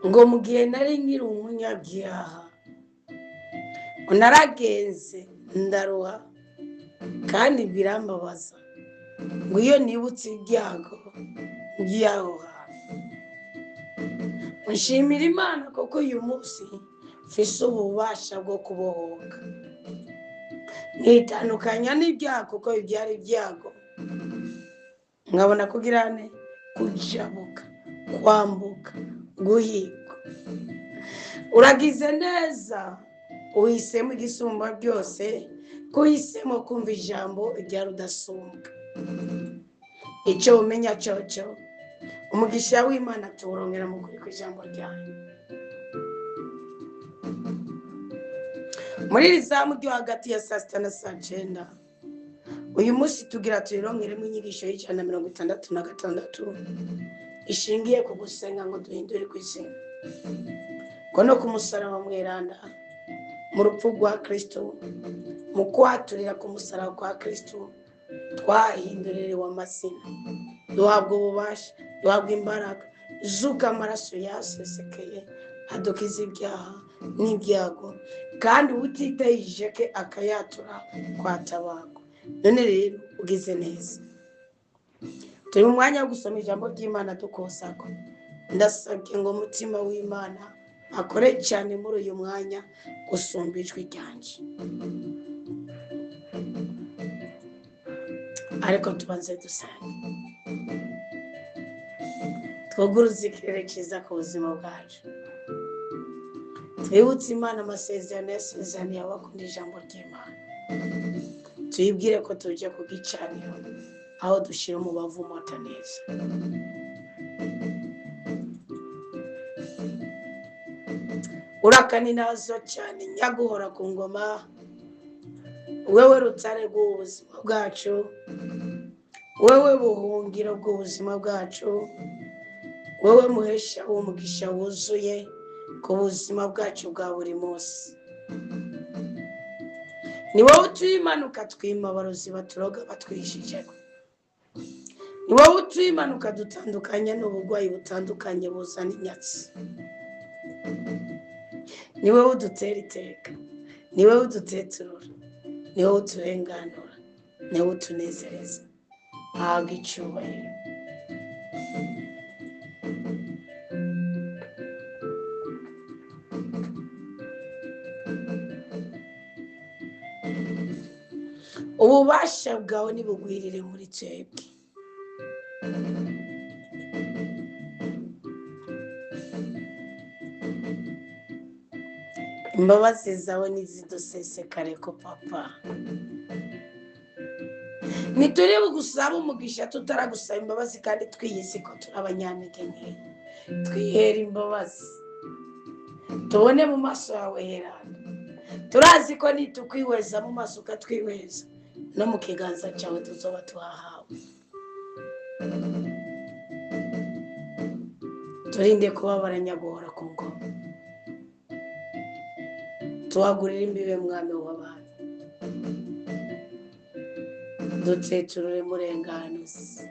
ngo mu gihe nari nkiri umunyabyaha naragenze ndaruha kandi birambabaza ngo iyo nibutse ibyago by'aho hantu. Nshimira Imana kuko uyu munsi mfise ububasha bwo kubohoka nkitandukanya n'ibyago, kuko ibyari ibyago nkabona kugirane kujabuka, kwambuka, guhigwa. Uragize neza uhisemo igisumba byose, ko uhisemo kumva ijambo rya rudasumbwa. Icyo umenya cyoco umugisha w'Imana tuwurongera mu kuri kw'ijambo ryayo. Muri rizamu ryo hagati ya 6 na 9 uyu munsi tugira tuyirongeremo inyigisho y'166 ishingiye ku gusenga ngo duhindure kw'izina, ko no ku musaraba mweranda, mu rupfu rwa Kristo, mu kwaturira ku musaraba kwa Kristo twahinduriwe amazina, duhabwa ububasha, duhabwa imbaraga zuko amaraso yasesekeye adukiza ibyaha n'ibyago, kandi utiteye ijeke akayatura kwatabarwa. None rero ugize neza, turi mu mwanya wo gusoma ijambo ry'Imana dukosako. Ndasabye ngo umutima w'Imana akore cyane muri uyu mwanya gusumba ijwi ryanje. Ariko tubanze dusenge, twoguruze ikirere cyiza ku buzima bwacu, twibutse Imana amasezerano yasezeraniye abakunda ijambo ry'Imana, tuyibwire ko tujya ku gicaniro aho dushyira umubavu umota neza. Urakaninazo cyane nyaguhora ku ngoma, wewe rutare rw'ubuzima bwacu, wewe buhungiro bw'ubuzima bwacu, wewe muhesha w'umugisha wuzuye ku buzima bwacu bwa buri munsi. Ni wowe utuyimanuka twima abarozi baturoga batwishijeko, ni wowe utuyimanuka dutandukanya n'uburwayi butandukanye buzana inyatsi, ni wowe udutera iteka, ni wowe uduteturura, ni wowe uturenganura, ni wowe utunezereza. Habwa icyubahiro. Ububasha bwawe nibugwirire muri twebwe. Imbabazi zawe nizidusesekare ko papa. Nituri bugusaba umugisha tutaragusaba imbabazi, kandi twiyisi ko turi abanyantege nke. Twihera imbabazi, tubone mu maso yawe herana. Turazi ko nitukwihweza mu maso ukatwihweza, no mu kiganza cyawe tuzoba tuhahawe. Turinde kubabara nyaguhora ku ngoma, tuhagurire imbibe mwami w'abantu, duteturure murenganuzi.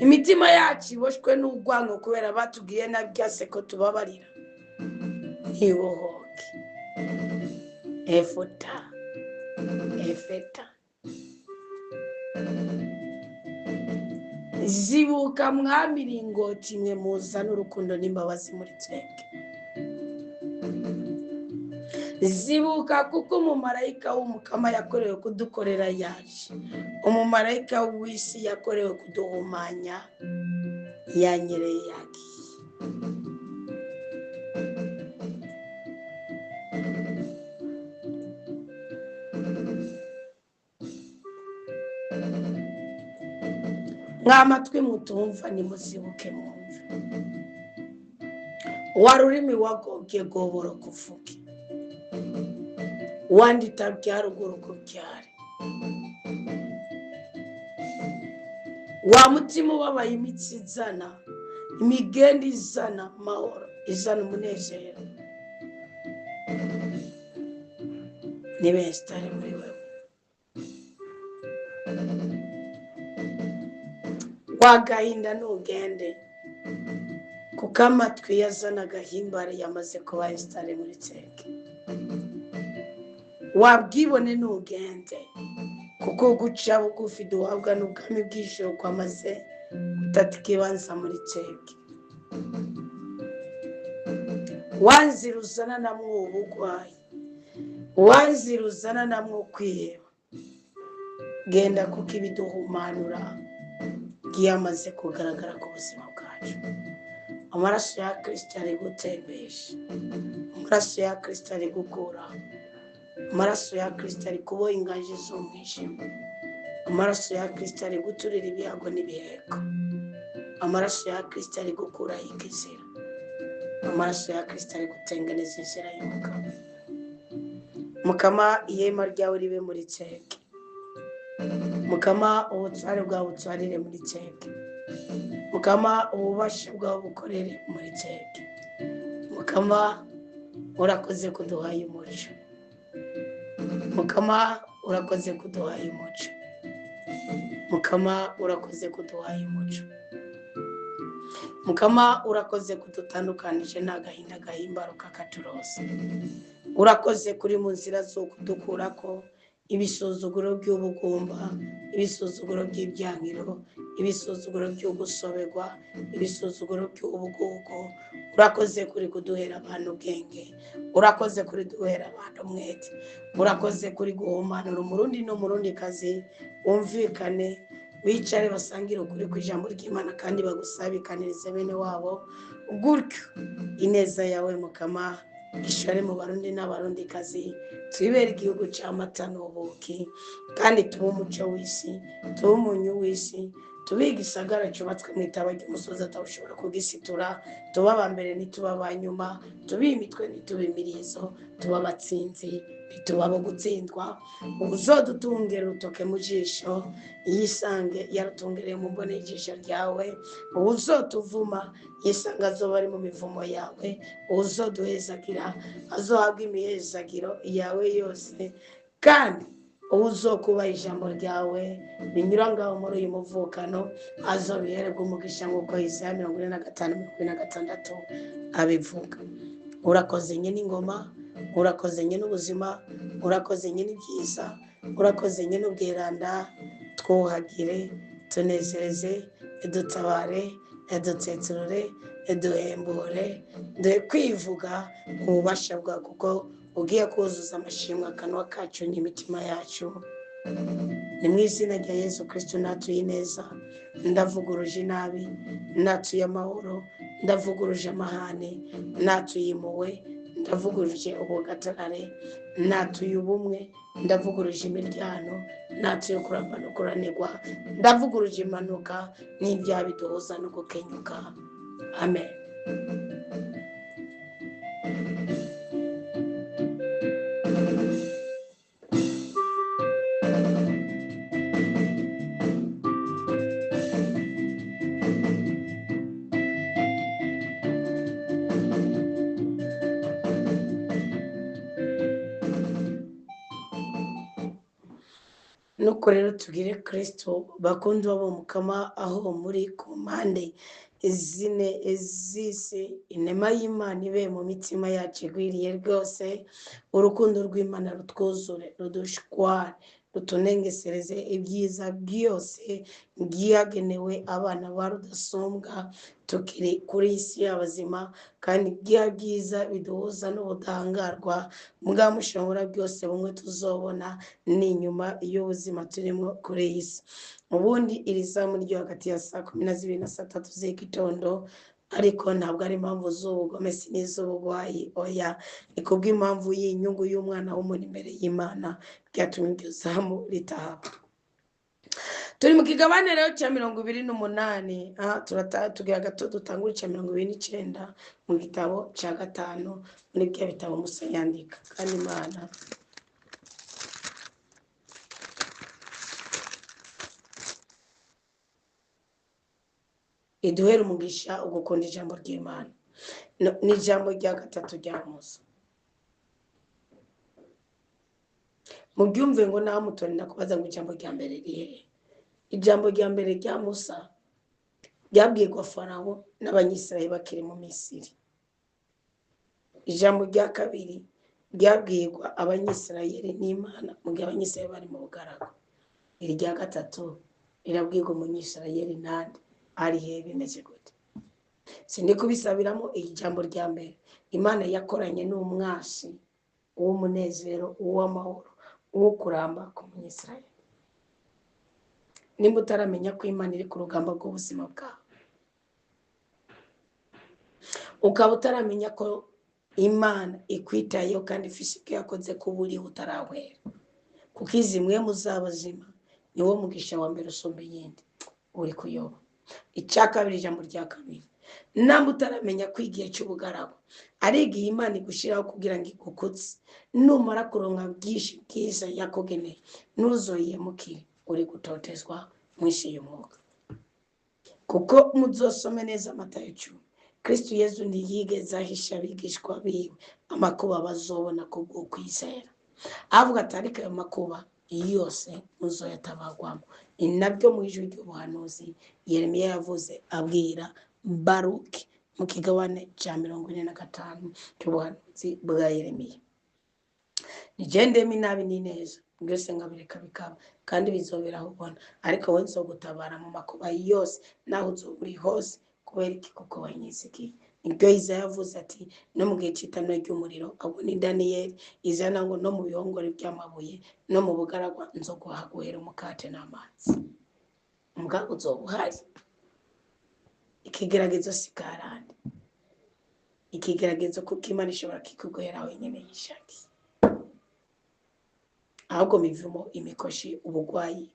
Imitima yacu iboshwe n'urwango kubera batubwiye nabyase ko tubabarira, ntibohoke. Efota, efeta. Zibuka mwami ringoti mwe muzana urukundo n'imbabazi muri twebwe. Zibuka kuko umumarayika w'umukama yakorewe kudukorera yaje, umumarayika w'isi yakorewe kuduhumanya yanyereye yagiye. Mwamatwi mutumva nimuzibuke mwumve, warurimi wagobye goboro kuvuge, wandita byaruguru kubyare. Wa mutima ubabaye imitsi izana, imigenda izana amahoro, izana umunezero, ni benshi tari muri wewe. Wagahinda ntugende, kuko amatwi yazana agahimbare yamaze kuba installe muri tseke. Wabwibone n'ugende kuko guca bugufi duhabwa n'ubwami bw'ijuru kwamaze gutata ikibanza muri tseke. Wanzira uzana namwo ubugwayi, wanzira uzana namwo kwiheba, genda kuko ibiduhumanura byamaze kugaragara ku buzima bwacu. Amaraso ya Kristo ari gutembesha, amaraso ya Kristo ari gukura, amaraso ya Kristo ari kuboha inganji z'umwijima, amaraso ya Kristo ari guturira ibiyago n'ibiheko, amaraso ya Kristo ari gukuraho ikizira, amaraso ya Kristo ari gutengeneza inzira y'umugabo. Mukama ihema ryawe ribe muri tseke, Mukama ubutware bwawe butwarire muri tseke, Mukama ububasha bwawe bukorere muri tseke. Mukama urakoze kuduhaye umuco, Mukama urakoze kuduhaye umuco, Mukama urakoze kuduhaye umuco, Mukama urakoze kudutandukanije n'agahinda gahimbaro kakaturose. Urakoze kuri mu nzira zo kudukurako ibisuzuguro by'ubugumba, ibisuzuguro by'ibyangiro, ibisuzuguro by'ugusoberwa, ibisuzuguro by'ubugugu. Urakoze kuri kuduhera abantu ubwenge, urakoze kuri duhera abantu umwete, urakoze kuri guhumanura umurundi n'umurundi kazi wumvikane, wicare basangire ukuri kw'ijambo ry'Imana kandi bagusabikanirize bene wabo, gutyo ineza yawe Mukama ishare mu barundi n'abarundi kazi, twibere igihugu c'amata n'ubuki, kandi tube umuco w'isi, tube umunyu w'isi, tube igisagara cubatswe mu itaba ry'umusozi atawushobora kugisitura, tube abambere ntitube abanyuma, tube imitwe ntitube imirizo, tube abatsinzi ntitube abo gutsindwa. Uzodutungera urutoke mu jisho yisange yarutungereye mu mbone y'ijisho ryawe, uzotuvuma yisange azoba ari mu mivumo yawe, uzoduhezagira azohabwa imihezagiro yawe yose, kandi uzokubaha ijambo ryawe rinyura ngaho muri uyu muvukano azobihererwa umugisha nk'uko Yesaya 45:26 abivuga. Urakoze nyine ingoma, urakoze nyine ubuzima, urakoze nyine ibyiza, urakoze nyine ubwiranda. Twuhagire, tunezereze, dutabare, dutsetsurure, duhembure, duhe kwivuga ububasha bwawe kuko ugiye kuzuza amashimwe akanwa kacu n'imitima yacu. Ni mu izina rya Yesu Kristo natuye neza, ndavuguruje inabi, natuye amahoro, ndavuguruje amahane, natuye impuhwe, ndavuguruje ubugatarare, natuye ubumwe, ndavuguruje imiryano, natuye kuramba no kuranirwa, ndavuguruje impanuka n'ibyaha biduhuza no gukenyuka. Amen. Nuko rero tugire Kristo bakundi babo Mukama aho muri ku mpande zine z'isi, inema y'Imana ibe mu mitima yacu igwiriye rwose, urukundo rw'Imana rutwuzure, rudushware, rutunengesereze ibyiza byose byagenewe abana ba rudasumbwa tukiri kuri isi y'abazima, kandi bya byiza biduhuza n'ubudahangarwa bwa mushobora byose bumwe tuzobona n'inyuma y'ubuzima turimo kuri iyi si. Ubundi iri zamu ryo hagati ya saa 12 na saa 3 z'igitondo, ariko ntabwo ari impamvu z'ubugome si n'iz'ubugwayi, oya, ni kubw'impamvu y'inyungu y'umwana w'umuntu imbere y'Imana byatumye iryo zamu ritahaba. Turi mu kigabane rero cya 28, tugira gato dutangura cya 29 mu gitabo cya 5 muri bya bitabo Musa yandika. Kandi Imana iduhera umugisha ugukunda ijambo ry'Imana. Ni ijambo rya 3 rya Musa. Mubyumve ngo naho mutonda kubaza ngo ijambo rya mbere rihe. Ijambo rya mbere rya Musa byabwirwa Farawo n'abanyisirayeli bakiri mu Misiri. Ijambo rya kabiri ryabwirwa abanyisirayeli n'Imana mu gihe abanyisirayeli bari mu bugaragu. Irya gatatu rirabwirwa umunyisirayeli nande ari he bimeze gute. Sindi kubisabiramo ijambo rya mbere. Imana yakoranye n'umwasi w'umunezero, uw'amahoro, uwo kuramba ku munyisirayeli. Nimba utaramenya ko Imana iri ku rugamba rw'ubuzima bwawe, ukaba utaramenya ko Imana ikwitayeho kandi ifise ibyo yakoze ko buriho utarahwera, kuko izi mwe muzabazima niwo mugisha wa mbere usumba iyindi, uri kuyoba. Icya kabiri, ijambo rya kabiri, namba utaramenya ko igihe cy'ubugaragu ari igihe Imana igushiraho kugira ngo igukutse, numara kuronka byinshi bwiza yakugeneye ntuzoyihemukire, uri gutotezwa mu isi y'umwuka. Kuko muzosome neza Matayo 10, Kristo Yesu ntiyigeze ahisha abigishwa biwe amakuba bazobona kubwo kwizera. Avuga ati ariko ayo makuba yose muzoyatabagwamo. Inabyo mu ijwi ry'ubuhanuzi Yeremiya yavuze abwira Baruki mu kigabane cya 45 cy'ubuhanuzi bwa Yeremiya. Nigendemo inabi n'ineza byose ngabireka bikaba, kandi bizoberaho ubona, ariko wowe nzogutabara mu makuba yose naho uzoburi hose. Kubera iki? Kuko wanyizigiye. Nibyo Isaya yavuze ati no mu gihe cy'itano ry'umuriro, abo ni Daniyeli. Isaya ngo no mu bihongore by'amabuye no mu bugaragwa nzoguha guhera umukate n'amazi. Mbwa uzoba uhari. Ikigeragezo si karande. Ikigeragezo kuko Imana ishobora kikuguhera wenyine yishakiye. Ahubwo mivumo, imikoshi, ubugwayi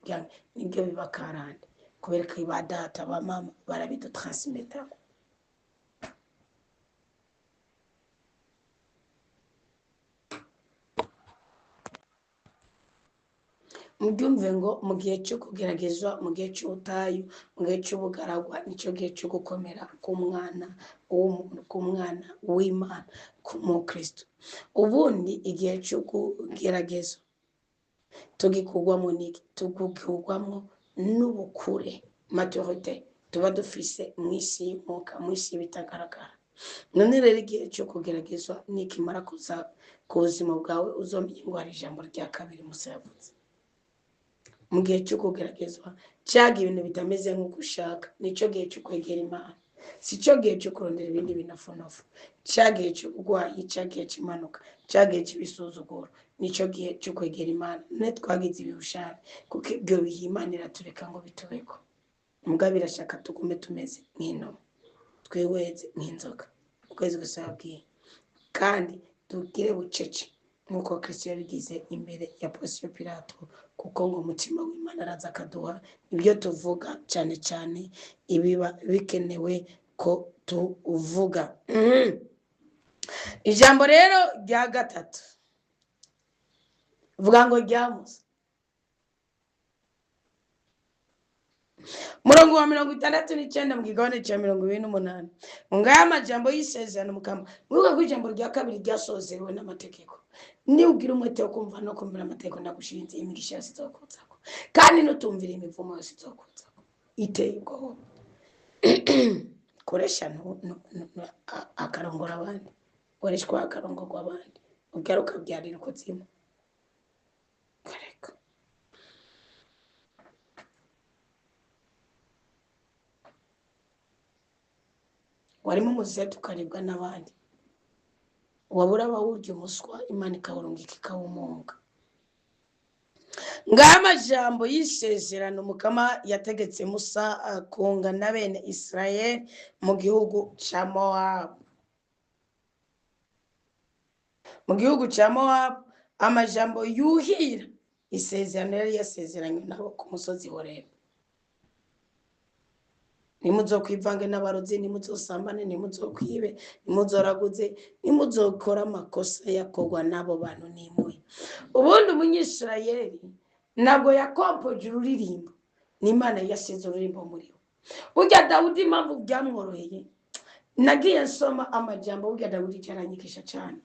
nibyo biba karande. Kubera ko ibadata ba mama barabidutransmeta. Mubyumve ngo mu gihe cyo kugeragezwa, mu gihe cy'ubutayu, mu gihe cy'ubugaragwa, nicyo gihe cyo gukomera k'umwana w'umuntu, k'umwana w'Imana, k'umukristo. Ubundi igihe cyo kugeragezwa tugikugwamo niki? Tugikugwamo n'ubukure, maturité tuba dufise mu isi y'umwuka, mu isi bitagaragara. None rero igihe cyo kugeragezwa nikimara kuza ku buzima bwawe, uzomenya ngo hari ijambo rya kabiri Musa yavuze. Mu gihe cyo kugeragezwa cyaga ibintu bitameze nk'uko ushaka, nicyo gihe cyo kwegera Imana. Si cyo gihe cyo kurondera ibindi binafonofu. Cyagihe cyo kugwayi, cyagihe cy'impanuka, cyagihe cy'ibisuzuguro, nicyo gihe cyo kwegera Imana. Ne twagize ibihushane kuko ibyo bihe Imana iratureka ngo bitubeko. Mbwa birashaka tugume tumeze nk'inuma, twihweze nk'inzoka, ukwezi gusa yabwiye, kandi tugire bucece nk'uko Kristo yabigize imbere ya Ponsiyo Pilato, kuko ngo umutima w'Imana araza akaduha ibyo tuvuga, cyane cyane ibiba bikenewe ko tuvuga. Ijambo rero rya gatatu vuga ngo ryamuze. Murongo wa 69 mu kigabane cya 28. Ngaya amajambo y'isezerano mukama. Mvuga ko ijambo rya kabiri ryasozerewe n'amategeko. Ni ugira umwete wo kumva no kumvira amategeko ndagushinze imigisha zizokuzako, kandi nutumvira imivumo yose izokuzako. Iteye ubwoba. Koresha akarongora abandi, koreshwa akarongorwa abandi, ugaruka byarira kuzimu. Kareka warimo umuzetu ukaribwa n'abandi, wabura abawurya umuswa, Imana ikawurungika ikawumunga. Ngaya amajambo y'isezerano mukama yategetse Musa kunga na bene Israeli mu gihugu cya Moabu. Mu gihugu cya Moabu, amajambo yuhira isezerano yari yasezeranywe nabo ku musozi Horebu. Nimuzokwivange n'abarozi, nimuzosambane, nimuzokwibe, nimuzoraguze, nimuzokora amakosa yakogwa n'abo bantu nimuye. Ubundi umunyisirayeli ntabwo yakompoje ururirimbo, n'Imana yasize ururirimbo muri we. Burya Dawudi impamvu byamworoheye, nagiye nsoma amajambo burya Dawudi cyaranyikisha cyane.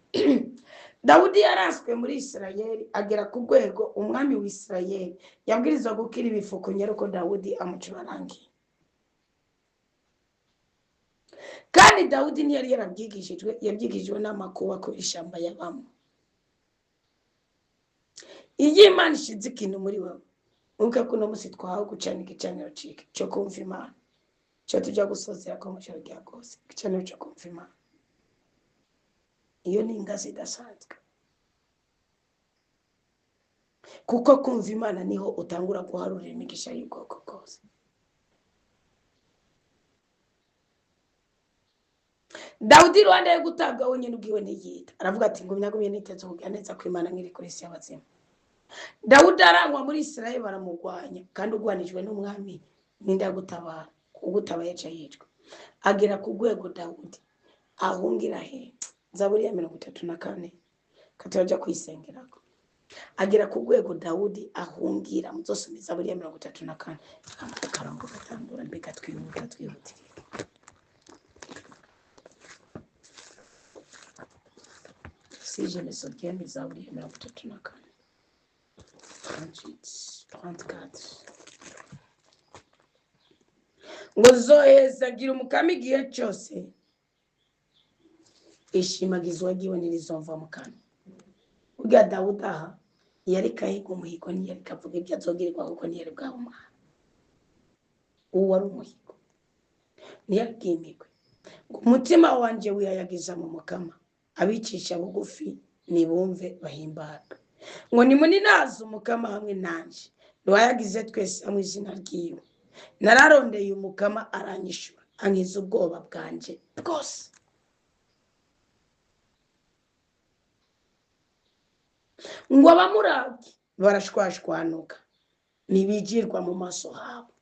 Dawudi yaraswe muri Isirayeli agera ku rwego umwami w'Isirayeli yabwirizwa gukira ibifuko nyero ko Dawudi amucurarangiye. kandi Dawudi ntiyari yarabyigishijwe, yabyigishijwe n'amakuba ku ishyamba yabamo. Iyo Imana ishize ikintu muri wowe, uvuga ko uno munsi twahawe gucana igicaniro cyo kumva Imana, cyo tujya gusozera ko mu ijoro rya rwose, igicaniro cyo kumva Imana. Iyo ni ingazi idasanzwe, kuko kumva Imana niho utangura guharura imigisha y'ubwoko bwose. Dawudi Rwanda yo gutabwa wenyine ubwiwe ntiyita, aravuga ati ngo nyagumye niteze kugira neza ko Imana nkiri kuri isi y'abazima. Dawudi arangwa muri Israeli baramugwanya, kandi ugwanijwe n'umwami ninde yagutabara, ugutabaye aca yicwa. Agera ku rwego Dawudi ahungira he, Zaburi ya 34 kataja kwisengerako. Agera ku rwego Dawudi ahungira, muzosoma Zaburi ya 34 akarongo gatandura, mbega twihuta. Si je me souviens de Zaburi ya 34 34 ngo zohezagira umukama igihe cyose, ishimagizwa giwe ntirizova mu kanwa. Ubwa Dawudi aha yari kahiga umuhigo, ntiyari kavuga ibyo azogirirwa kuko ntiyari bwaba umwana. Uwo wari umuhigo ntiyari bwimigwe. Umutima wanje wiyayagiza mu mukama, abicisha bugufi nibumve bahimbarwe. Ngo nimuninaze umukama hamwe nanje, ntiwayagize twese hamwe izina ryiwe. Nararondeye umukama aranyishura, ankiza ubwoba bwanje bwose. Ngo abamurabye barashwashwanuka, ntibigirwa mu maso habo.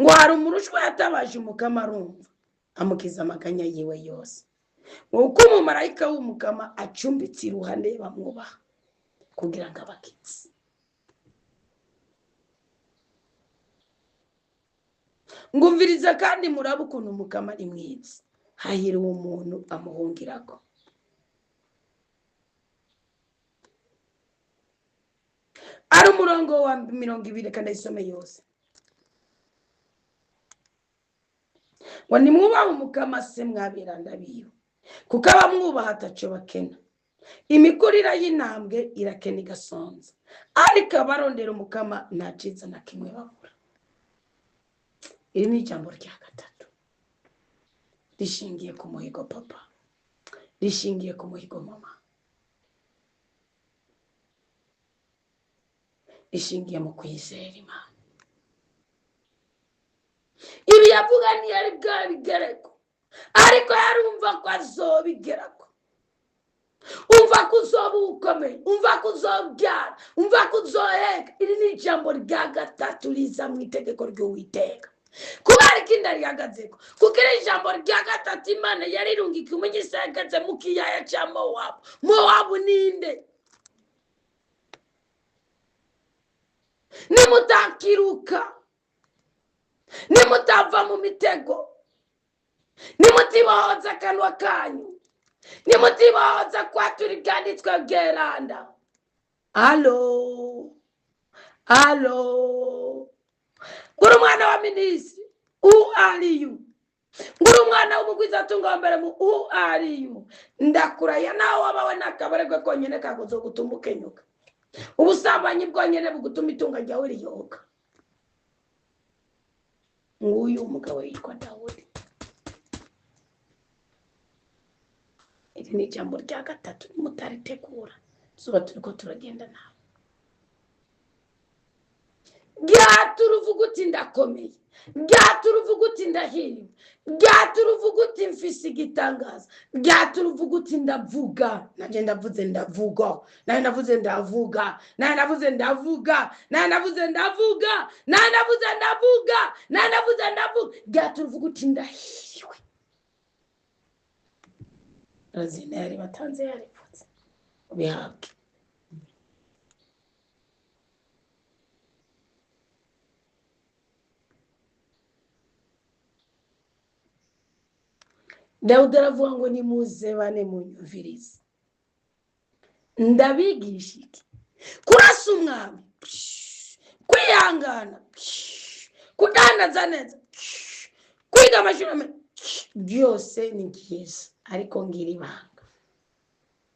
Ngo hari umurushwa yatabaje umukama arumva, amukiza amaganya yiwe yose. Uko umumarayika w'umukama acumbitse iruhande bamwubaha kugira ngo abakize. Ngumviriza kandi murabe ukuntu umukama ari mwiza, hahiriwe umuntu amuhungirako. Ari umurongo wa 20 kandi isome yose. Ngo nimwubahe umukama se mwabiranda biyo, kuko abamwubaha ataco bakena. Imikurira y'intambwe irakena igasonza, ariko abarondera umukama nta ciza na kimwe babura. Iri ni ijambo rya gatatu, rishingiye ku muhigo papa, rishingiye ku muhigo mama, rishingiye mu kwizera Imana. Ibi yavuga ntiyari bwabigereko, ariko yarumva ko azobigerako. Umva ko uzoba ukomeye, umva ko uzobyara, umva ko uzoheka. Iri ni ijambo rya gatatu riza mu itegeko ry'Uwiteka. Kubera ikindi arihagazeko, kuko iri jambo rya gatatu Imana yarirungika umugisagaze mu kiyaya cya Mowabu. Mowabu ninde? Nimutakiruka, nimutava mu mitego, nimutibahoza akanwa kanyu, nimutibahoza kwatura ibyanditswe bweranda. Alo ngura umwana wa minisitiri, who are you? Ngura umwana w'umugwiza atunga mbere mu who are you? Ndakuraya nawe wabawe nakabaregwe konyene kagozo gutumbuka nyuka. Ubusambanyi bwonyene bugutuma itunga ryawe riyoka. Nguyu umugabo yitwa Dawudi. Iri ni ijambo rya gatatu mutaritegura, tuba turiko turagenda nawe. Byaturuvuga uti ndakomeye, byaturuvuga uti ndahiriwe, byaturuvuga uti mfise igitangaza, byaturuvuga uti ndavuga. Nanje ndavuze ndavuga, naye ndavuze ndavuga, naye ndavuze ndavuga, naye ndavuze ndavuga, naye ndavuze ndavuga, naye ndavuze ndavuga. Byaturuvuga uti ndahiriwe. Razina yari batanze yaripfutse ubihabwe. Dawudi aravuga ngo nimuze bane munyumvirize, ndabigisha iki? Kurasa umwami, kwihangana, kudandaza neza, kwiga amashuri byose ni byiza, ariko ngira ibanga,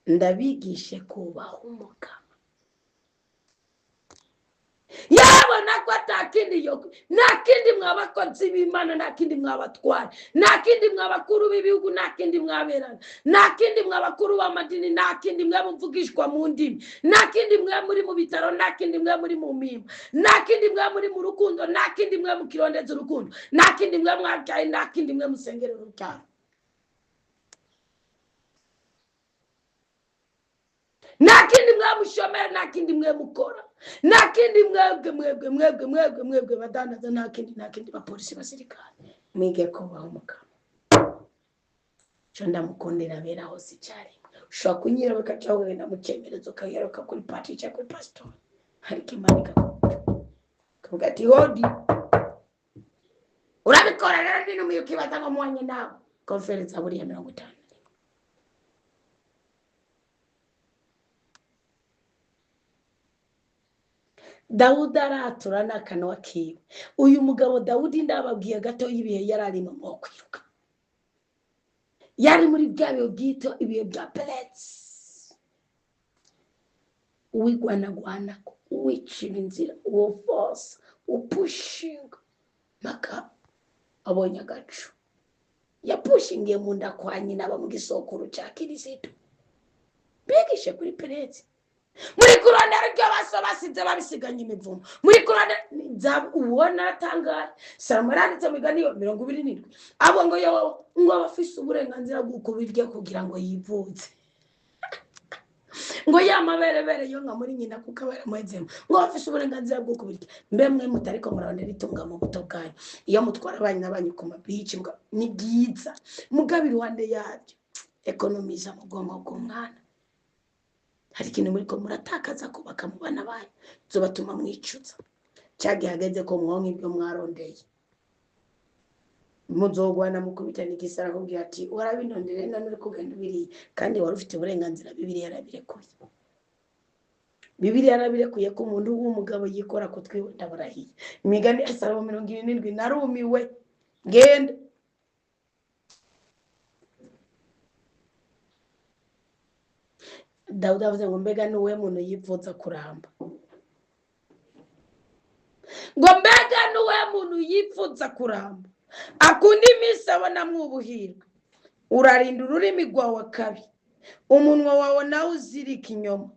ndabigishe kubaha umugabo. Yabona ko atakindi nakindi mwabakozi b'Imana, nakindi mwabatwara, nakindi mwabakuru b'ibihugu, nakindi mwaberana, nakindi mwabakuru b'amadini, nakindi mwabumvugishwa mu ndimi, nakindi mwe muri mu bitaro, nakindi mwe muri mu mima, nakindi mwe muri mu rukundo, nakindi mwe mu kirondeza urukundo, nakindi mwe mwabyaye, nakindi mwe musengera urubyaro. Nakindi mwe mushomera, nakindi mwe mukora, nakindi mwebwe badandaza, nakindi bapolisi basirikare. Mwige kubaha umugabo. Cyo ndamukundira bera hose cyari. Ushobora kunyira bakacaho genda mukemerezo kayeruka kuri party cyangwa kuri pastor. Hariko imanika. Kuvuga ati hodi. Urabikora rero ndino muyukibaza ngo mwanye nawe. Conference aburi ya 50. Dawudi aratura n'akanwa kiwe. Uyu mugabo Dawudi ndababwiye gato ibihe yarari mu kwiruka. Yari muri bya bihe bwito, ibihe bya pelets. Uwigwanagwana, uwicira inzira, uwo force, upushing. Maka abonye agacu. Yapushingiye mu nda kwa nyina aba mu gisokuru cya Kirisito. Bigishe kuri pelets. Muri kuranda ryo basize babisiganye imivumo. Muri kuranda ubona atangara. Salomo yanditse mu migani 27. Abo ngo bafise uburenganzira bwo kubirya kugira ngo yivuze. Ngo yamaberebere yo nka muri nyina kuko abaramwezemo. Ngo bafise uburenganzira bwo kubirya. Mbe mwe mutariko murondera itunga mu buto bwanyu. Iyo mutwara abana n'abanyu ku mabici ni byiza. Mugabira wande yabyo. Ekonomiza mu bwonko bw'umwana. Hari ikintu muri ko muratakaza kubaka mu bana banyu, zobatuma mwicuza. Cyagihageze ko mwonka ibyo mwarondeye. Muzogwana mukubitana ikisara kugira ati warabinondere none uri kugenda biri kandi wari ufite uburenganzira. Bibiliya yarabirekuye. Bibiliya yarabirekuye ko umuntu w'umugabo yikora kutwihuta barahiye. Imigani ya Salomo 27 narumiwe genda. Dawudi avuze ngo mbega nuwe muntu yifuza kuramba. Ngo mbega nuwe muntu yifuza kuramba. Akunda iminsi abona mwubuhirwe. Urarinda ururimi rwawe kabi. Umunwa wawe nawe uzirika inyoma.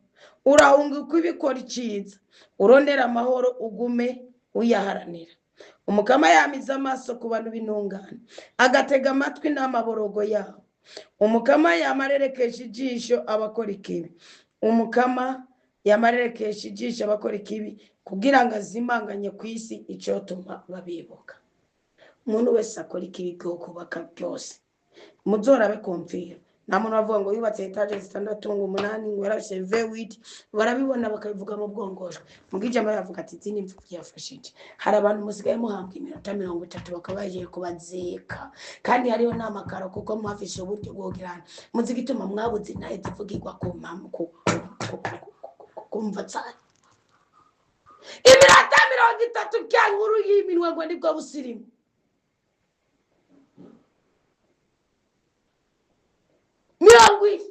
Urahunga uko ibikora icyiza. Urondera amahoro ugume uyaharanira. Umukama yamiza amaso ku bantu b'intungane. Agatega amatwi n'amaborogo yabo. Umukama yamarerekesha ijisho abakora ikibi. Umukama yamarerekesha ijisho abakora ikibi kugira ngo azimanganye ku isi icotuma babibuka. Umuntu wese akora ikibi cyo kubaka byose. Muzorabe komfira. Nta muntu bavuga ngo yubatse etaje 6 ngo 8 ngo yarashe V8 barabibona bakabivuga mu bwongoshwe. Mugijama yavuga ati zini mvugo yafashije. Hari abantu musigaye muhambwa iminota 30 bakabaje kubazeka. Kandi hariyo namakaro kuko mwafishe uburyo bwogirana. Muzigituma mwabuze naye zivugirwa ku mpamvu kumva cyane. Iminota 30 cyanguru yiminwa ngo nibwo busirimu. Miangwi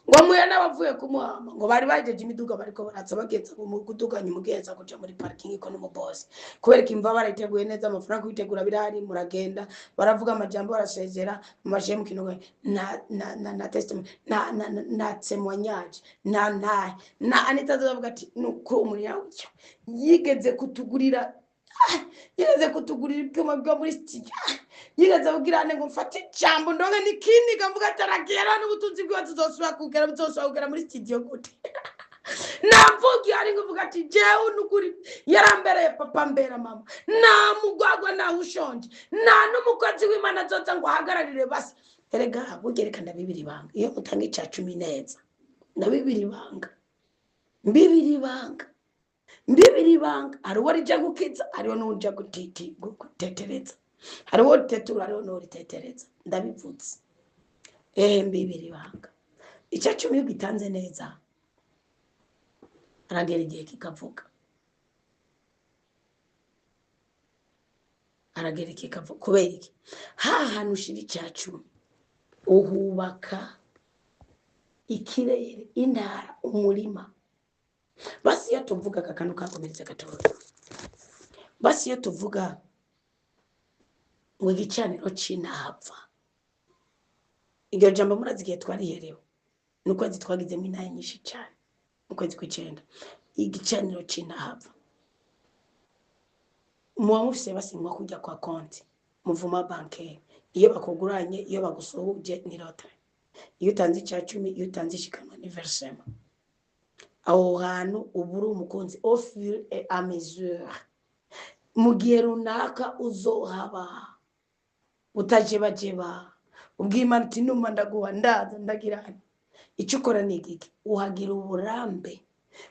ngo muyana bavuye kumuhama ngo bari bajeje imiduga bariko baratsa bagenza mu kuduganya umugenza kuja muri parking iko no mu boss kubereka imva bariteguye neza amafaranga kwitegura birahari muragenda baravuga amajambo barasezera amashe mu kinogo na testimony na témoignage na Anita zavuga ati nuko umuntu yawe yigeze kutugurira ibyuma byo muri studio. Yigeze abwirane ngo mfate ijambo ndonke nikindi kavuga tarakera n'ubutunzi bwose uzosubira kugera muri studio gute. Namvugi ari nguvuga ati jewe nukuri yarambereye papa mbera mama. Na mugwagwa na ushonje. Na n'umukozi w'Imana azoza ngo ahagararire basi. Erega bugerekana Bibiri banga. Iyo utanga icya 10 neza. Na Bibiri banga. Bibiri banga hariho rija gukiza hariho n'uja gutetereza hariho tetura hariho n'uritetereza ndabivutse Bibiri banga icya 10 gitanze neza aragera igihe kikavuga aragereka ikavu kubera iki hantu ushira icyacu uhubaka ikirere intara umurima basi iyo tuvuga akantu kakomeretse gatoya basi iyo tuvuga ngo igicaniro c'intapfa iryo jambo murazi igihe twariherewe n'ukwezi twagizemo intara nyinshi cyane ukwezi kw'icenda igicaniro c'intapfa muba mufise basinywa kujya kwa konti muvuma banke iyo bakuguranye iyo bagusuhuje ni lottery iyo utanze icya 10 iyo utanze ishikama anniversaire aho hantu uburi umukunzi au fur et à mesure mu gihe runaka uzohaba utajebajeba ubw'Imana uti numa ndaguha ndaza ndagira icyo ukora ni iki uhagira uburambe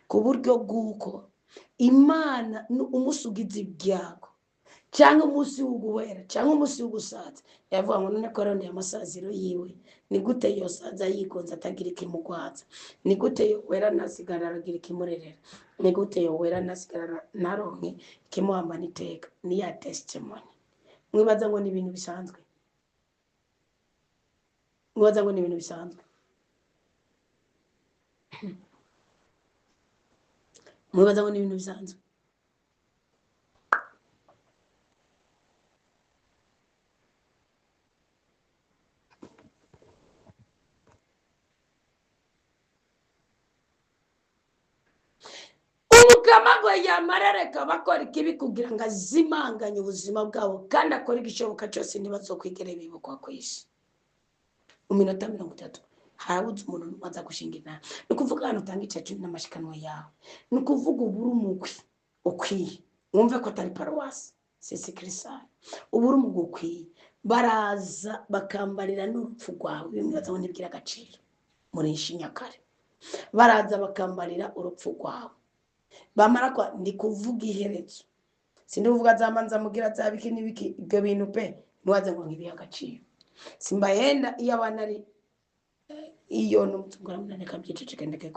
ku buryo bw'uko Imana umusugizi ibyago cyangwa umunsi w'uguhera cyangwa umunsi w'ugusaza yavuga ngo none korone amasaziro yiwe ni gute yosaza yigonza atagira ikimugwaza ni gute yowera nasigara aragira ikimurerera ni gute yowera nasigara naronke kimuhamba niteka ni ya testimony mwibaza ngo ni ibintu bisanzwe mwibaza ngo ni ibintu bisanzwe mwibaza ngo ni ibintu bisanzwe umugamago yamarareka bakora ikibi kugira ngo azimanganye ubuzima bwabo kandi akora igishoboka cyose ntibazokwigere bibukwa ku isi mu minota 30 harabuze umuntu n'umaza gushinga intara ni kuvuga hano utanga icyacu n'amashikanwa yawe ni kuvuga uburi umugwi ukwiye wumve ko atari paruwasi sisi kirisari uburi umugwi ukwiye baraza bakambarira n'urupfu rwawe bimwibaza ngo ntibwira agaciro muri Shinyakare baraza bakambarira urupfu rwawe bamara kwa ndi kuvuga iherezo sindi kuvuga zamanza mugira zabiki nibiki ibyo bintu pe nwaze ngo ngibiye agaciro simba yenda iyo abana ari iyo n'umutungura munane kabyiceceke ndeke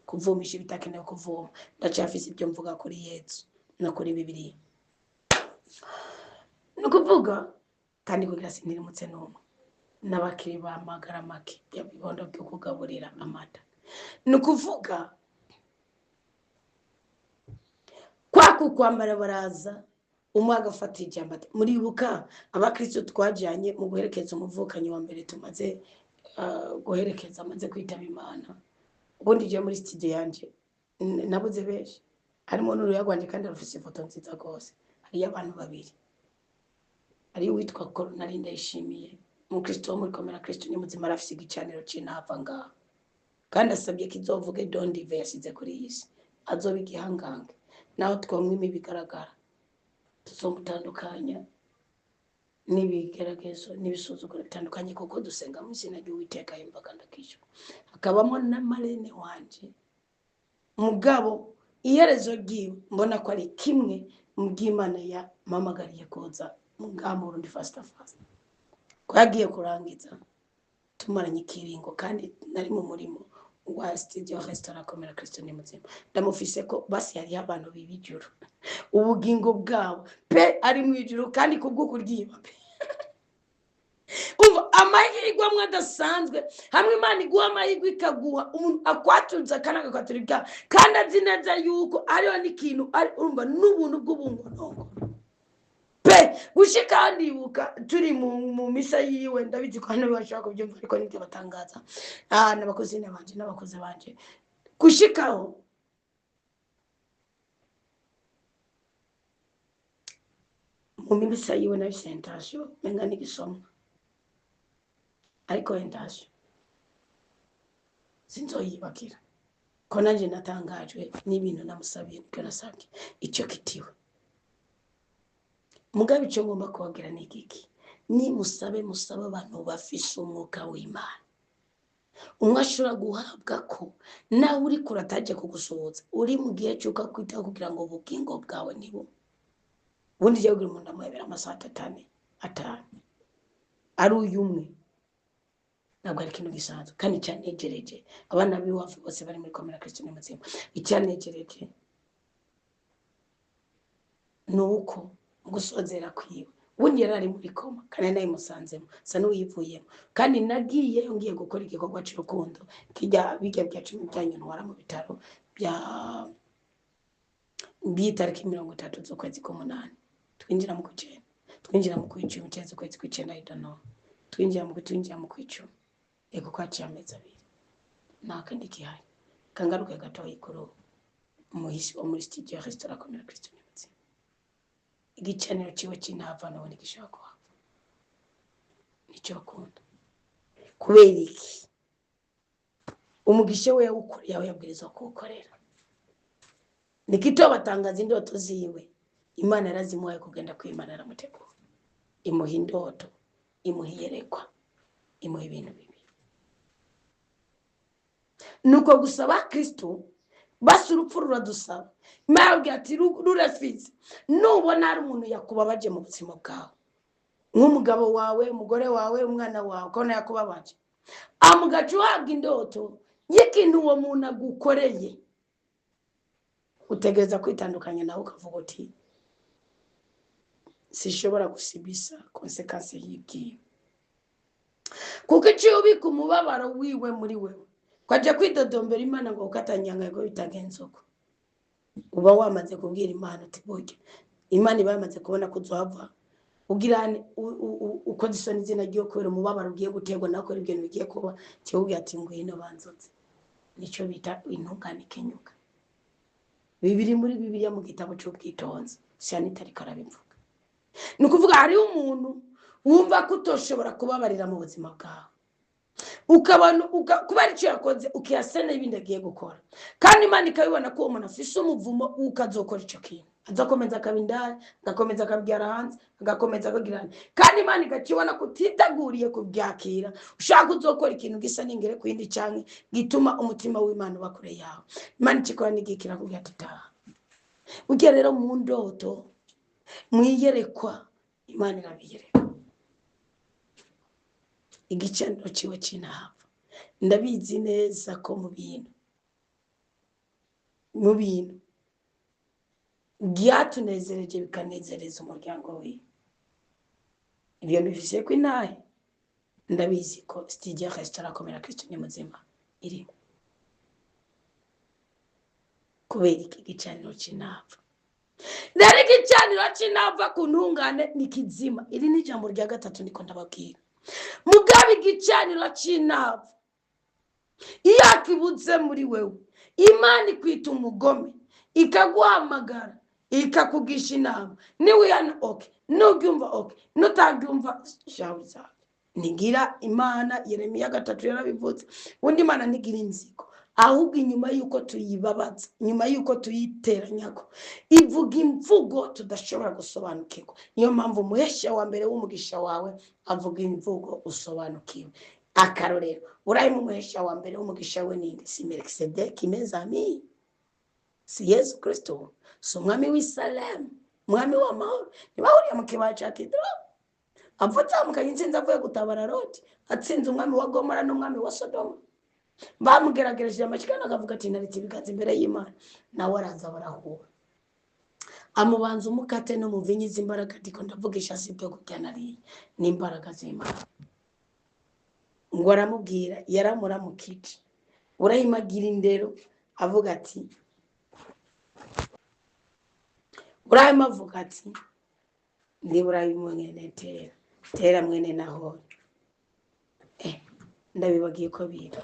kuvumisha ibitakenewe kuvoma ndacyafise ibyo mvuga kuri Yesu no kuri Bibiliya no kuvuga kandi kugira sinirimutse n'umwe n'abakiri bamagara make yabibondo byo kugaburira amata no kuvuga kwaku kwambara baraza umwaga afata ijambo muribuka abakristo twajyanye mu guherekeza umuvukanyi wa mbere tumaze guherekeza amaze kwitaba Imana ubundi je muri studio yanje nabuze benshi harimo n'uru yagwanje kandi arufise ifoto nziza gose hari abantu babiri ari witwa Colonel Ndayishimiye mu Kristo muri komera Kristo ni muzima arafise igicaniro c'intapfa ngaho kandi asabye kizovuge dondi versize kuri isi azoba igihangange naho twamwime bigaragara tuzomutandukanya n'ibigeragezo n'ibisuzuguro bitandukanye kuko dusenga mu izina ry'Uwiteka imbaga ndakisho akabamo na Marene wanje mugabo iherezo ryiwe mbona ko ari kimwe mu bw'Imana ya mamagariye koza mugamo rundi fast ko yagiye kurangiza tumaranye ikiringo kandi nari mu murimo wa studio restaurant komera Kristo ni muzima ndamufise ko basi yari abantu bibijuru ubugingo bwabo pe ari mu ijuru kandi kubwo kuryiba pe uva amahirwe amwe adasanzwe hamwe Imana iguha amahirwe ikaguha umuntu akwatuza kanaga kwaturibwa kandi azi neza yuko ariho n'ikintu ari urumva n'ubuntu bw'ubungonongo pe gushika ndibuka turi mu misa yiwe ndabizi ko hano bashaka kubyumva ariko nibyo batangaza n'abakozi n'abakozi banje gushikaho mu misa yiwe na sentation menga n'igisomo ariko entasho sinzoyibakira ko nanje natangajwe n'ibintu namusabiye niko nasabye icyo kitiwe mugabe icyo ngomba kubabwira ni iki ni musaba abantu bafise umwuka w'Imana umwe ashobora guhabwa ko nawe uri kurataje kugusohoza uri mu gihe cyuka kwita kugira ngo ubugingo bwawe nibo ubundi je kugira umuntu amuhebera amasaha 5 ari uyumwe ntabwo ari ikintu gisanzwe kandi cyanegereje abana biwafu bose bari muri komera Kristo ni muzima icyanegereje nuko gusozera kwiwe ubundi yari ari muri koma kandi nayimusanzemo sa n'uyivuyemo kandi nagiye ngiye gukora igikorwa cy'urukundo kijya bijya bya 10 byanyu ntwara mu bitaro bya bitariki 30 z'ukwezi k'umunani twinjira mu kwicenda twinjira mu kwicuma cyeze ukwezi kw'icenda I don't know twinjira mu kwicuma ego kwaciye amezi abiri nakandi gihari kangaruke gato ikuru umuhisi wo muri studio restaurant Komera Kristo Nyamutsi igicaniro ciwe cinava none gishaka nicyo akunda kubera iki umugisha we yawukuriye yawe yabwirizwa kuwukorera nikito batangaza indoto ziwe Imana yarazimuhaye kugenda kwimana aramutegura imuha indoto imuhiyerekwa imuha ibintu bibi nuko gusaba Kristo basi urupfu ruradusaba mwabwe ati rurafize nubona ari umuntu yakubabaje mu buzima bwawe nk'umugabo wawe umugore wawe umwana wawe kone yakubabaje amugacu uhabwa indoto y'ikintu uwo muntu agukoreye utegereza kwitandukanya nawe ukavuga uti sishobora gusibisa konsekansi y'ibwiwe kuko icyo ubika umubabaro wiwe muri wewe kwaje kwidodombera Imana ngo ukatanyanga ngo bitagenze uko uba wamaze kubwira Imana uti burya Imana ibamaze kubona ko uzohava ugirane uko disoni zina giye kubera umubabaro ugiye gutegwa nako ibintu bigiye kuba cyubwiye ati ngwino banzotse nico bita intungane kenyuka bibiri muri Bibiliya mu gitabo cy'ubwitonzi sanitari karabivuga nukuvuga hari umuntu wumva ko utoshobora kubabarira mu buzima bwawe ukabona kubera icyo yakoze ukiyasena ibindi agiye gukora kandi Imana ikabibona ko umuntu afise umuvumo ukazokora icyo kintu azakomeza akabindara agakomeza akabyara hanze agakomeza akagirana kandi Imana igakibona kutitaguriye kubyakira ushaka uzokora ikintu gisa n'ingere kwindi cyane gituma umutima w'Imana bakure yawe Imana ikikora nigikira kugira tutaha ugiye rero mu ndoto mwiyerekwa Imana irabiyereka igicaniro ciwe cinava ndabizi neza ko mu bintu byatunezereje bikanezereza umuryango we ibyo bifise ko inahe ndabizi ko studio restaurant Komera Kristo Nyamuzima iri kubera iki gicaniro cinava rero igicaniro cinava ku ntungane nikizima iri ni jambo rya gatatu niko ndababwira mugabe igicaniro cinava iyo akibuze muri wewe Imana ikwita umugome ikaguhamagara ikakugisha inama niwe yana okay nugyumva okay nutagyumva shabuza nigira Imana Yeremiya 3 yarabivutse undi Imana nigira inziko ahubwo inyuma yuko tuyibabaza nyuma yuko tuyiteranyako ivuga imvugo tudashobora gusobanukirwa niyo mpamvu umuhesha wa mbere w'umugisha wawe avuga imvugo usobanukiwe akarorero urayi mu muhesha wa mbere w'umugisha we ninde si Melkisedeki mezami si Yesu Kristo so mwami w'Isalem mwami w'amahoro ntibahuriye mu kibaya cya Kidron apfutse mukayinsinze avuye gutabara Loti atsinze umwami wa Gomora n'umwami wa Sodoma bamugeragereje amashikana akavuga ati nariti bigaze imbere y'Imana nawe araza barahura amubanza umukate no muvinyi z'imbaraga ndiko ndavugisha sibyo kujyanariye n'imbaraga z'Imana ngo aramubwira yaramuramukije urayimagira indero avuga ati urayimavuga ati ndi urayimwene tera mwene Nahori ndabibagiye ko bira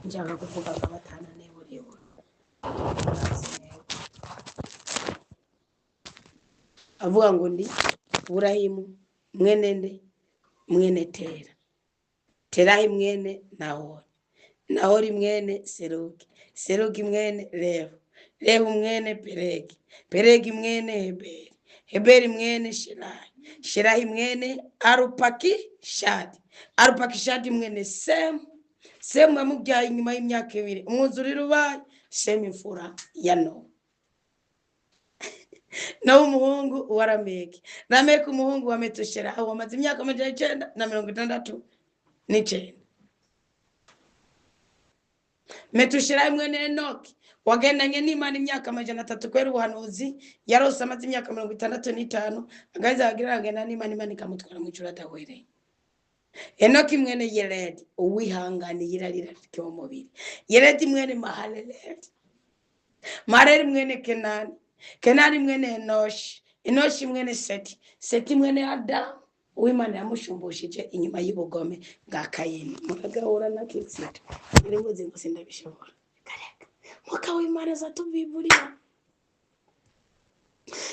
njyaga kuvuga abatana neburiwe avuga ngo ndi Burahimu mwene nde mwene Terahi mwene Nahori mwene Serugi mwene Rehu mwene Peregi mwene Heberi mwene Sherahi mwene Arupakishadi mwene Semu yamubyaye inyuma y'imyaka 2 umwuzuriro ubaye Shemu imfura ya Nowa nawe umuhungu wa Lameki umuhungu wa Metushela wamaze imyaka 969 Metushela mwene Enoki wagendanye n'Imana imyaka 300 kwera ubuhanuzi yarose amaze imyaka 65 agaza agenda n'Imana, Imana ikamutwara mu ijuru adahwereye. Enoki mwene Yeredi uwihangane yirarira ryo mubiri, Yeredi mwene Mahalaleli, Mahalaleli mwene Kenani, Kenani mwene Enoshi, Enoshi mwene Seti, Seti mwene Adamu uw'Imana yamushumbushije inyuma y'ubugome bwa Kayini. Muragahura na Kristo iri ngozi ngo sindabishobora kareka muka w'Imana zatubiburiya.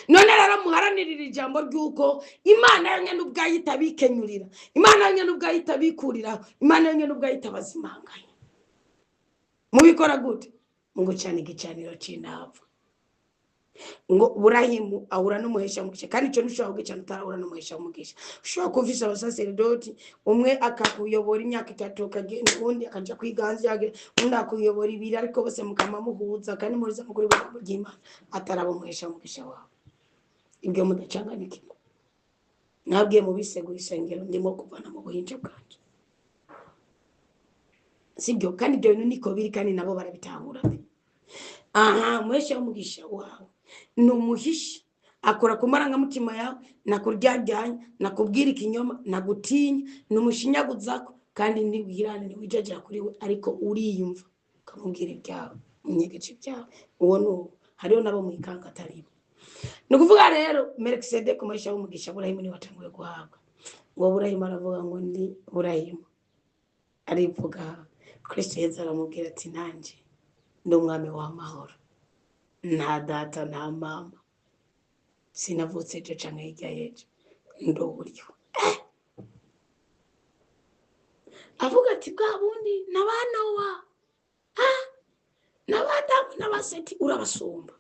None rero muharanirira ijambo ry'uko Imana yanyu n'ubwayita bikenyurira, Imana yanyu n'ubwayita bikurira, Imana yanyu n'ubwayita bazimanganya. Mubikora gute? Ngo cyane igicaniro cy'intava, ngo Burahimu ahura n'umuhesha mugisha, kandi cyo ntushobora kugicana utarahura n'umuhesha mugisha. Ushobora kuvisa abasaserdoti, umwe akakuyobora imyaka 3 kagenda, undi akaja kwiganza yage, undi akuyobora 2 ariko bose mukama muhuza kandi muriza mukuri bw'Imana ry'Imana atarabo umuhesha mugisha wawe. Ibyo mudacanganikirwa. Nabwiye mu bisego isengero ndimo kuvana mu buhinje bwanje. Sibyo kandi ibyo niko biri kandi nabo barabitahura. Umuhesha mugisha wawe numuhisha akora kumaranga mutima yawe, nakuryajyanye, nakubwira ikinyoma, nagutinya, numushinyaguzako kandi ndiwirane niwijajira kuri we, ariko uriyumva ukamubwira ibyawe munyegeje byawe. Uwo no hariyo nabo mwikanga ataribo. Nukuvuga rero Melkisedeki umuhesha w'umugisha Burahimu ni watanguye guhabwa. Ngo Burahimu aravuga ngo ndi Burahimu, arivuga Kristo Yesu aramubwira ati nanje ndi umwami w'amahoro, nta data nta mama, sinavutse ejo canke hirya y'ejo, ndi uburyo. Avuga ati bwa bundi nabana wa n'abadamu n'abaseti urabasumba.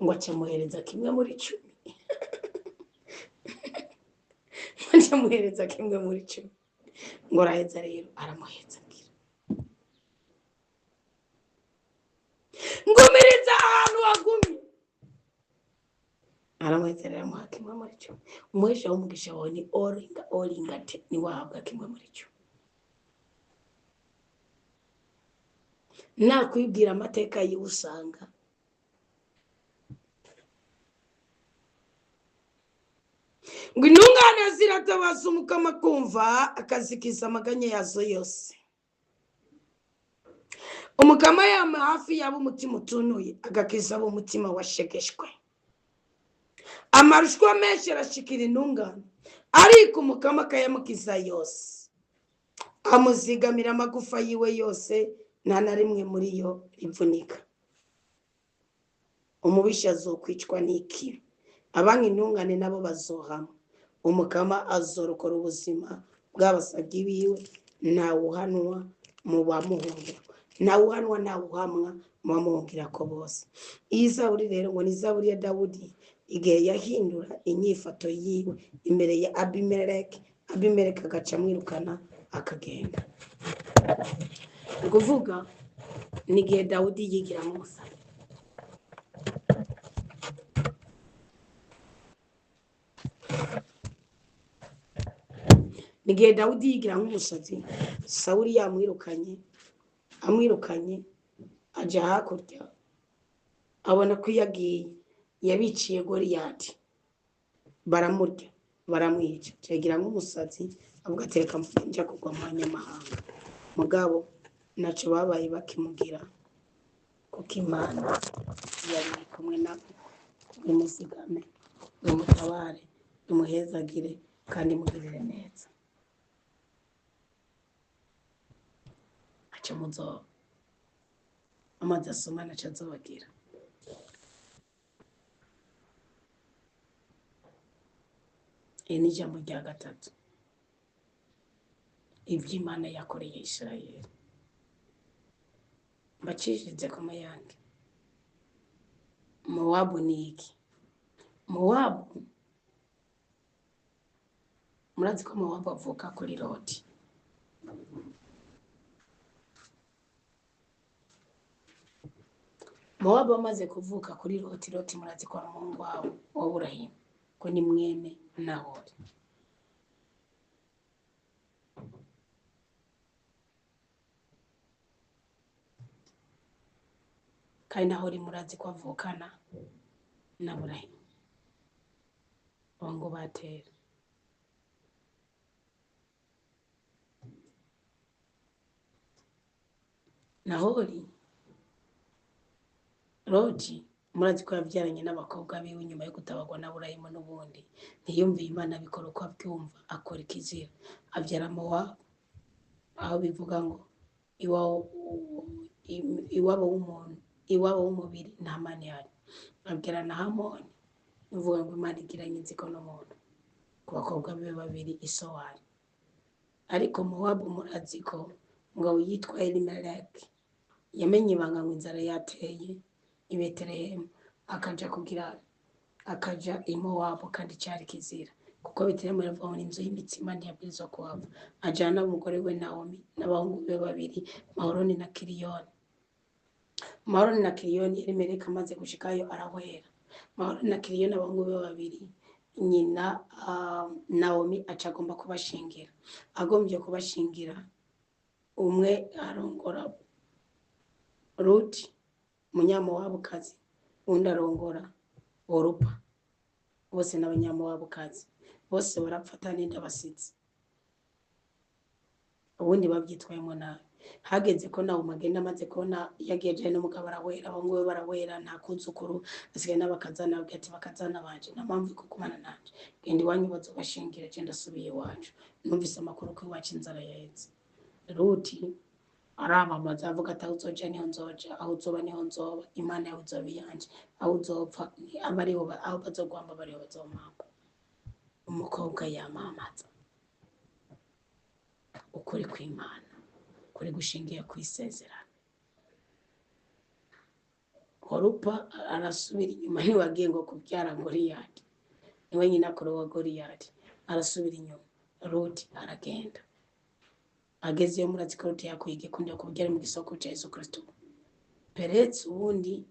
Ngo acamuhereza kimwe muri 10. Acamuhereza kimwe muri 10. Ngo araheza rero aramuhereza ngira. Ngomereza ahantu wagumye. Aramuhereza rero amuha kimwe muri 10. Umuhesha w'umugisha wawe ni oringa te ni wahabwa kimwe muri 10. Nakwibwira amateka y'usanga ngo intungane ziratabaza umukama kumva akazikiza amaganya yazo yose. Umukama yama hafi yabo umutima utunuye agakiza abo umutima washegeshwe. Amarushwa menshi arashikira intungane, ariko umukama akayamukiza yose. Amuzigamira amagufa yiwe yose, nta na rimwe muri yo rivunika. Umubisha azokwicwa n'iki, abanki intungane nabo bazohama. Umukama azorokora ubuzima bw'abasabyi biwe, ntawuhanwa mu bamuhungira, ntawuhanwa ntawuhamwa mu bamuhungira ko bose. Iyi zaburi rero ngo ni zaburi ya Dawudi igihe yahindura inyifato yiwe imbere ya Abimeleki. Abimeleki agaca mwirukana akagenda. Kuvuga ni igihe Dawudi yigira Musa. Nigihe Dawudi yigira nk'umusazi, Sawuli amwirukanye aja hakurya, abona ko yagiye yabiciye Goliyati, baramurya baramwica. Yagira nk'umusazi avuga atereka mfunja kugwa mu banyamahanga. Mugabo naco babaye bakimugira kuko Imana yari kumwe nabo, imuzigame, imutabare, imuhezagire kandi imugirire neza. Muzo amazi asomana azobagira. Ni ijambo rya gatatu iby'Imana yakoreye Isirayeli. Bacishije ku mayange. Mowabu ni iki? Mowabu, murazi ko Mowabu avuka kuri Loti. Mowabu amaze kuvuka kuri Loti, Loti murazi ko ari umuhungu wa Burahimu, ko ni mwene Nahori. kandi naho uri murazi ko avukana na Burahimu bongo batera. Nahori Loti murazi ko yabyaranye n'abakobwa biwe nyuma yo kutabagwa na Burahimu n'ubundi ntiyumviye Imana bikora uko abyumva akora ikizira abyara Mowabu, aho bivuga ngo iwabo w'umubiri nta Mana ihari. Abyara na Hamoni bivuga ngo Imana igiranye inzigo n'umuntu ku bakobwa be babiri Isowari. Ariko Mowabu murazi ko ngo yitwa Elimeleki yamenye ibanga ngo inzara yateye i Betelehemu akaja i Mowabu kandi cyari kizira kuko Betelehemu yavuga ngo inzu y'imitsima ntiyabwirizwa kuhava. Ajana n'umugore we Naomi n'abahungu be babiri Mahloni na Kiliyoni. Mahloni na Kiliyoni Elimeleki amaze gushikayo arahwera. Mahloni na Kiliyoni abahungu be babiri nyina Naomi acagomba kubashingira. Agombye kubashingira umwe arongora Ruti Munyamowabukazi, undi arongora Orupa, bose n'Abanyamowabukazi, bose barapfata n'inda basitse. Ubundi babyitwayemo nabi. Hageze ko nawe magenda amaze kubona yageje n'umugabo arawera, abahungu be barawera, nta kuzukuru asigaye n'abakazana ati bakazana banje nta mpamvu kukumana nanje, genda iwanyu bazobashingira je ndasubiye iwacu. Numvise amakuru ko iwacu inzara yaheze. Ruti aramamaza avuga ati aho uzoja niho nzoja, aho uzoba niho nzoba, Imana yawe izoba iyanje, aho uzopfa abariho aho bazogwamba bariho bazomamba. Umukobwa yamamaza ukuri kw'Imana, kuri gushingiye kwisezerano. Orupa arasubira inyuma, ntiwagiye ngo kubyara Goliyati, niwe nyina kuri wa Goliyati, arasubira inyuma. Ruti aragenda ageze yo murazi ko Ruti yakwige kundi kubyara mu gisoko cya Yesu Kristo. Perezi ubundi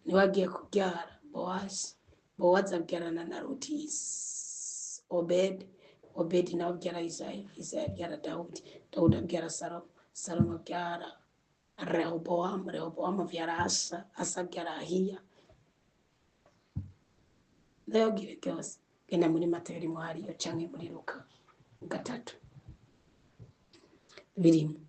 niwagiye kubyara Bowazi, Bowazi abyarana na Ruti Obedi nawe abyara Isayi, Isayi abyara Dawudi, Dawudi abyara Salomo, Salomo abyara Rehobowamu, Rehobowamu abyara Asa, Asa abyara Ahiya. Ndayabwire byose genda muri Matayo rimwe hariyo canke muri Luka 3 birimo.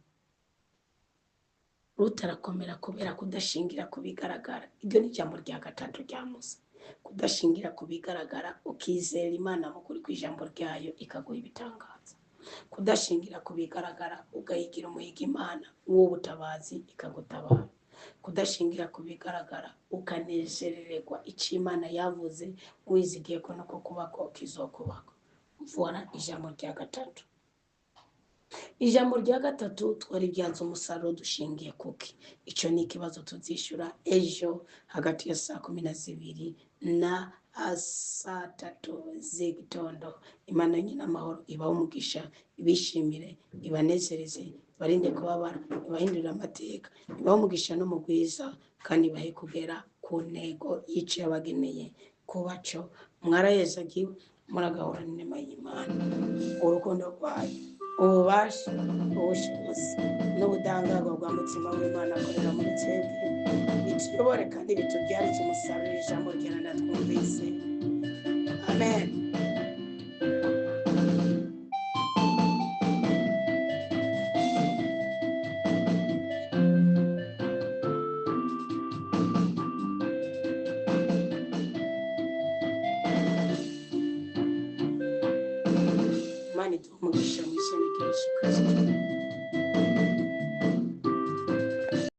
Ruti arakomera kubera kudashingira kubigaragara. Iryo ni ijambo rya 3 rya Musa, kudashingira kubigaragara ukizera Imana mu kuri kw'ijambo ryayo ikaguha ibitangaza. Kudashingira kubigaragara ugahigira umuhiga Imana uwo butabazi ikagutabara. Kudashingira kubigaragara ukanezerererwa icyo Imana yavuze wizigiye ko nuko kubako kizokubako. Mvura ijambo rya 3. Ijambo rya 3 twaribyanze umusaruro dushingiye kuki. Icyo ni ikibazo tuzishura ejo hagati ya saa 12 na saa 3 z'igitondo. Imana nyina amahoro ibaho umugisha, ibishimire, ibanezereze, barinde kubabara, ibahindurira amateka, ibaho umugisha no mugwiza, kandi bahe kugera ku ntego y'icyo yabageneye kubaco. Mwarayezagiwe, muragahora n'inema y'Imana, urukundo rwayo, ububasha, ubushobozi n'ubudahangarwa bwa mutima w'Imana akorera muri twebwe bituyobore kandi bitubyarire umusaruro ijambo ry'Imana twumvise. Amen. Imana iduhe umugisha.